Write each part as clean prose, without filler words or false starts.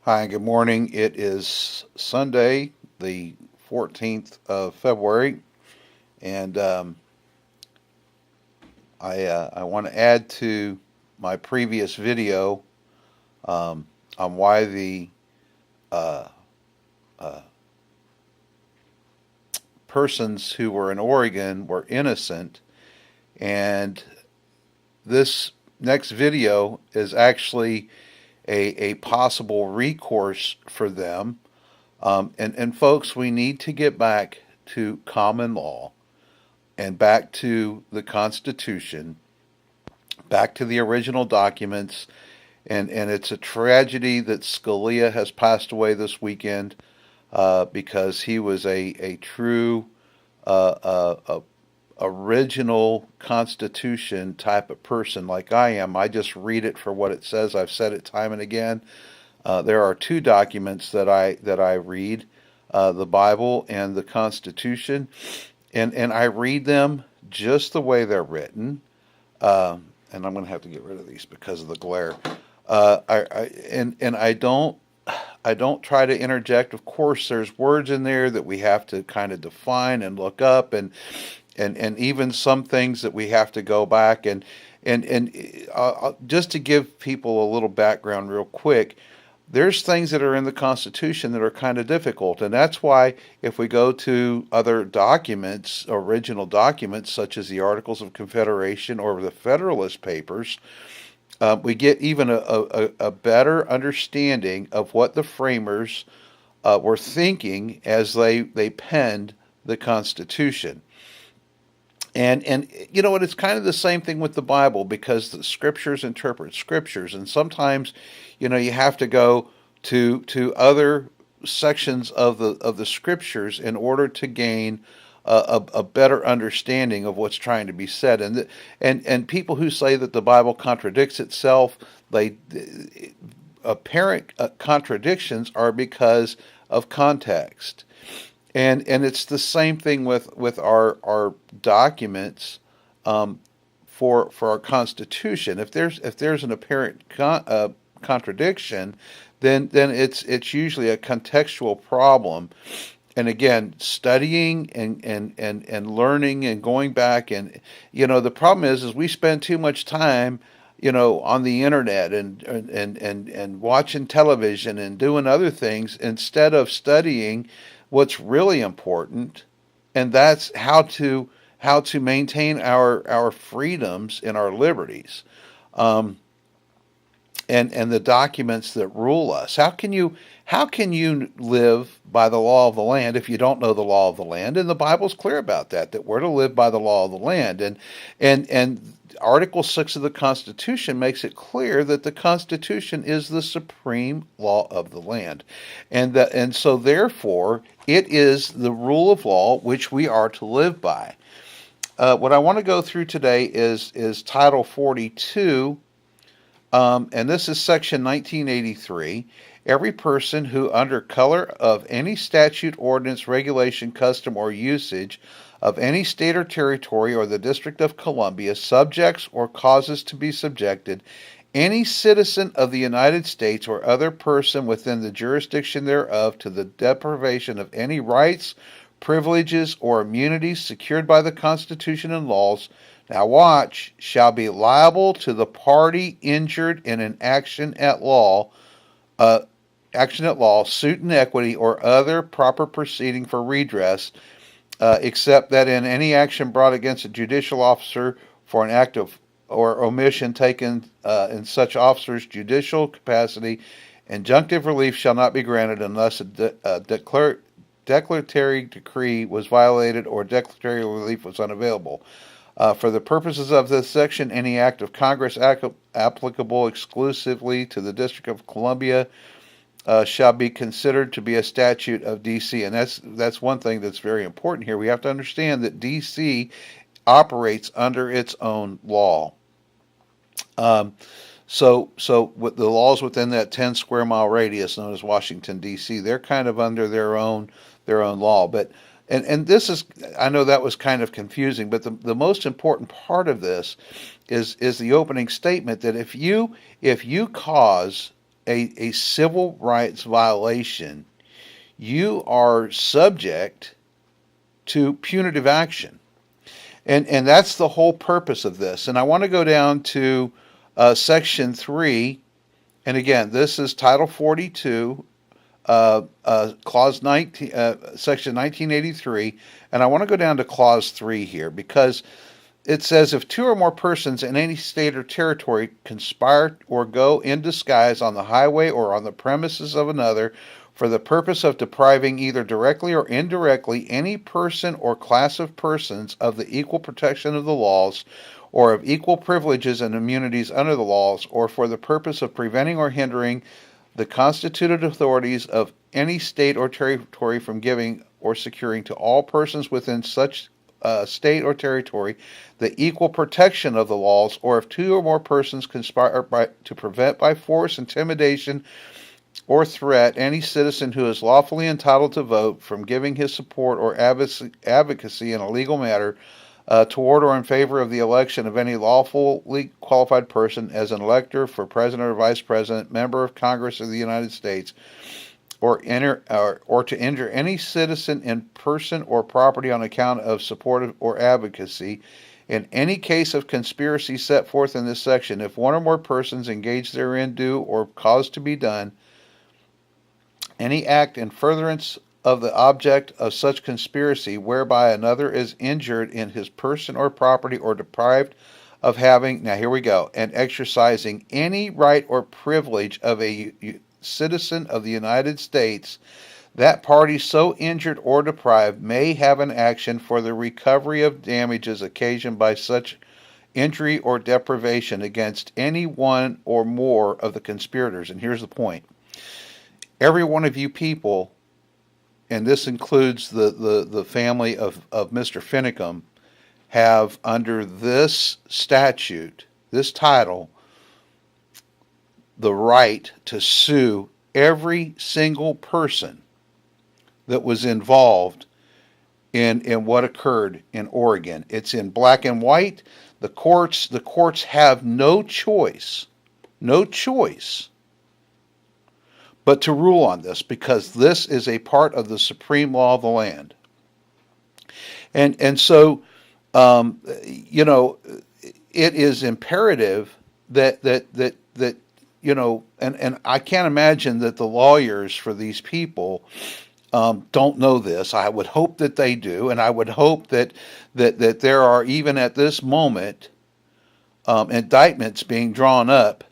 Hi, good morning. It is Sunday, the 14th of February, and I want to add to my previous video on why the uh, uh, persons who were in Oregon were innocent, and this next video is actually a possible recourse for them. And folks, we need to get back to common law and back to the Constitution, back to the original documents. And it's a tragedy that Scalia has passed away this weekend because he was a true original Constitution type of person like I am. I just read it for what it says. I've said it time and again. There are two documents that I read, the Bible and the Constitution, and I read them just the way they're written. And I'm going to have to get rid of these because of the glare. And I don't try to interject. Of course, there's words in there that we have to kind of define and look up, and even some things that we have to go back and just to give people a little background real quick. There's things that are in the Constitution that are kind of difficult, and that's why if we go to other documents, original documents such as the Articles of Confederation or the Federalist Papers, we get even a better understanding of what the framers were thinking as they penned the Constitution. And you know what? It's kind of the same thing with the Bible because the scriptures interpret scriptures, and sometimes, you have to go to other sections of the scriptures in order to gain a better understanding of what's trying to be said. And people who say that the Bible contradicts itself, they apparent contradictions are because of context. And it's the same thing with our documents for our Constitution. If there's an apparent contradiction, then it's usually a contextual problem. And again, studying and learning and going back, and the problem is we spend too much time on the internet and watching television and doing other things instead of studying what's really important, and that's how to maintain our freedoms and our liberties, and the documents that rule us. How can you live by the law of the land if you don't know the law of the land? And the Bible's clear about that we're to live by the law of the land. And Article 6 of the Constitution makes it clear that the Constitution is the supreme law of the land. And so therefore it is the rule of law which we are to live by. What I want to go through today is Title 42, and this is Section 1983. Every person who, under color of any statute, ordinance, regulation, custom, or usage of any state or territory or the District of Columbia, subjects or causes to be subjected any citizen of the United States or other person within the jurisdiction thereof to the deprivation of any rights, privileges, or immunities secured by the Constitution and laws, now watch, shall be liable to the party injured in an uh, action at law, suit in equity, or other proper proceeding for redress, except that in any action brought against a judicial officer for an act of or omission taken in such officer's judicial capacity, injunctive relief shall not be granted unless a declaratory decree was violated or declaratory relief was unavailable. For the purposes of this section, any act of Congress applicable exclusively to the District of Columbia shall be considered to be a statute of D.C. And that's one thing that's very important here. We have to understand that D.C. operates under its own law. So with the laws within that 10 square mile radius known as Washington D.C., they're kind of under their own law. But and this is, I know that was kind of confusing, but the most important part of this is the opening statement that if you cause a civil rights violation, you are subject to punitive action. And that's the whole purpose of this. And I want to go down to Section 3. And again, this is Title 42, Clause 19, Section 1983. And I want to go down to Clause 3 here, because it says, if two or more persons in any state or territory conspire or go in disguise on the highway or on the premises of another for the purpose of depriving either directly or indirectly any person or class of persons of the equal protection of the laws, or of equal privileges and immunities under the laws, or for the purpose of preventing or hindering the constituted authorities of any state or territory from giving or securing to all persons within such state or territory the equal protection of the laws, or if two or more persons conspire to prevent by force, intimidation, or threat any citizen who is lawfully entitled to vote from giving his support or advocacy in a legal matter toward or in favor of the election of any lawfully qualified person as an elector for president or vice president, member of Congress of the United States, or to injure any citizen in person or property on account of support or advocacy. In any case of conspiracy set forth in this section, if one or more persons engaged therein do or cause to be done any act in furtherance of the object of such conspiracy whereby another is injured in his person or property, or deprived of having, now here we go, and exercising any right or privilege of a citizen of the United States, that party so injured or deprived may have an action for the recovery of damages occasioned by such injury or deprivation against any one or more of the conspirators. And here's the point. Every one of you people, and this includes the family of Mr. Finicum, have under this statute, this title, the right to sue every single person that was involved in what occurred in Oregon. It's in black and white. The courts have no choice but to rule on this, because this is a part of the supreme law of the land. And so, it is imperative that and I can't imagine that the lawyers for these people don't know this. I would hope that they do, and I would hope that there are, even at this moment, indictments being drawn up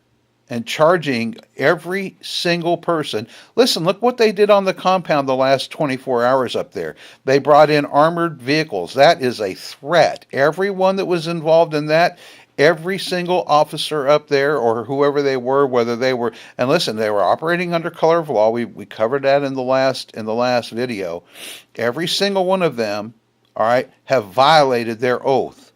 and charging every single person. Listen, look what they did on the compound the last 24 hours up there. They brought in armored vehicles. That is a threat. Everyone that was involved in that, every single officer up there, or whoever they were, whether they were, and listen, they were operating under color of law. We covered that in the last video. Every single one of them, all right, have violated their oath,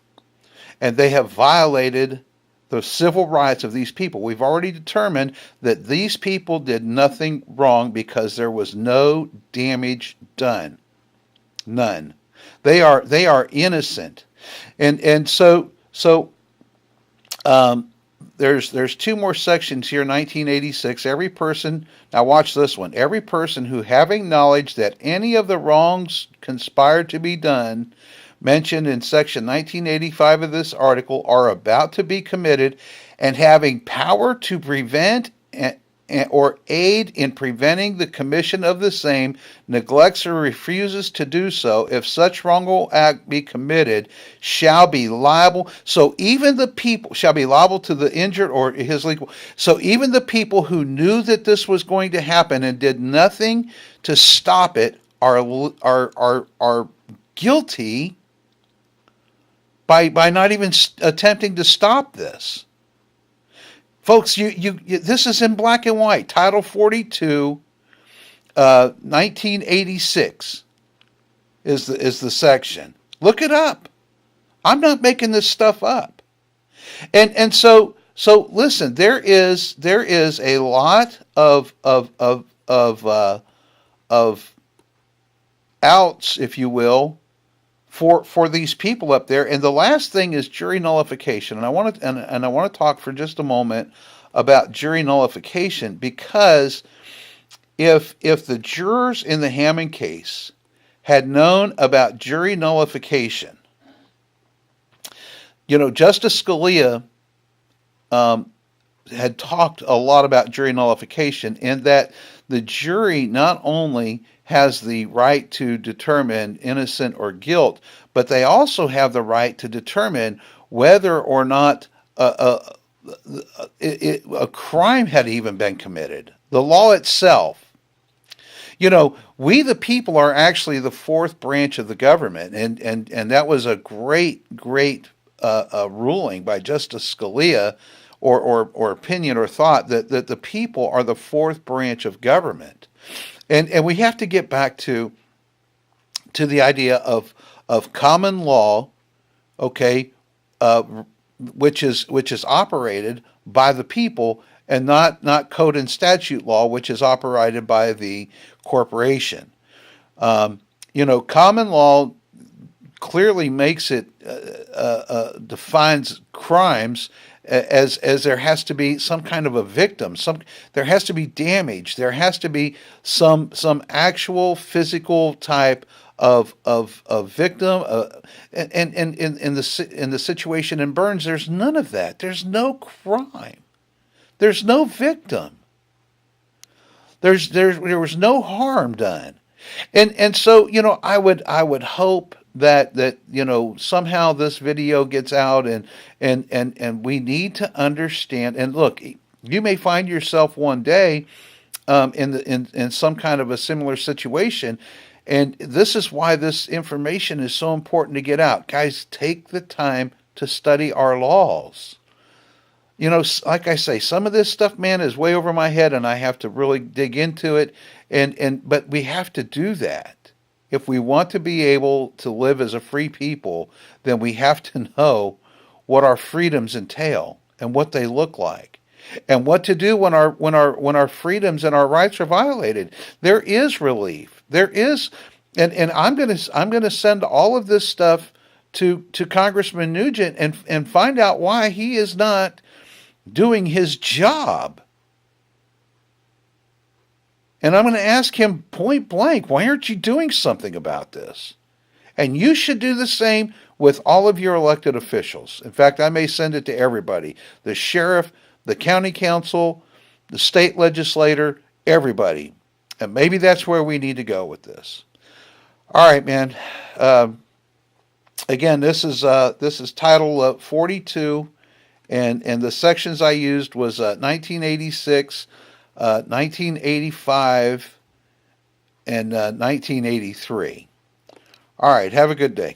and they have violated the civil rights of these people. We've already determined that these people did nothing wrong because there was no damage done. None. They are innocent. And so there's two more sections here, 1986. Every person, now watch this one. Every person who, having knowledge that any of the wrongs conspired to be done mentioned in section 1985 of this article are about to be committed, and having power to prevent or aid in preventing the commission of the same, neglects or refuses to do so, if such wrongful act be committed, shall be liable. So even the people shall be liable to the injured or his legal. So even the people who knew that this was going to happen and did nothing to stop it are guilty by not even attempting to stop this. Folks, this is in black and white. Title 42, 1986 is the section. Look it up. I'm not making this stuff up. And so listen, there is a lot of outs, if you will, for these people up there. And the last thing is jury nullification. And I want to talk for just a moment about jury nullification, because if the jurors in the Hammond case had known about jury nullification, Justice Scalia had talked a lot about jury nullification, and that the jury not only has the right to determine innocent or guilt, but they also have the right to determine whether or not a crime had even been committed. The law itself. We the people are actually the fourth branch of the government, and that was a great ruling by Justice Scalia, or opinion or thought, that the people are the fourth branch of government, and we have to get back to the idea of common law, okay, which is operated by the people, and not code and statute law, which is operated by the corporation. Common law clearly makes it defines crimes as there has to be some kind of a victim, there has to be damage, there has to be some actual physical type of victim, and in the situation in Burns, there's none of that. There's no crime. There's no victim. There was no harm done, and so I would hope that somehow this video gets out, and we need to understand. And look, you may find yourself one day in some kind of a similar situation, and this is why this information is so important to get out. Guys, take the time to study our laws. Like I say, some of this stuff, man, is way over my head, and I have to really dig into it. But we have to do that. If we want to be able to live as a free people, then we have to know what our freedoms entail and what they look like, and what to do when our freedoms and our rights are violated. There is relief. There is, and I'm gonna send all of this stuff to Congressman Nugent, and find out why he is not doing his job. And I'm going to ask him point blank, why aren't you doing something about this? And you should do the same with all of your elected officials. In fact, I may send it to everybody: the sheriff, the county council, the state legislator, everybody. And maybe that's where we need to go with this. All right, man. Again, this is Title 42. And the sections I used was 1986, 1985, and 1983. All right, have a good day.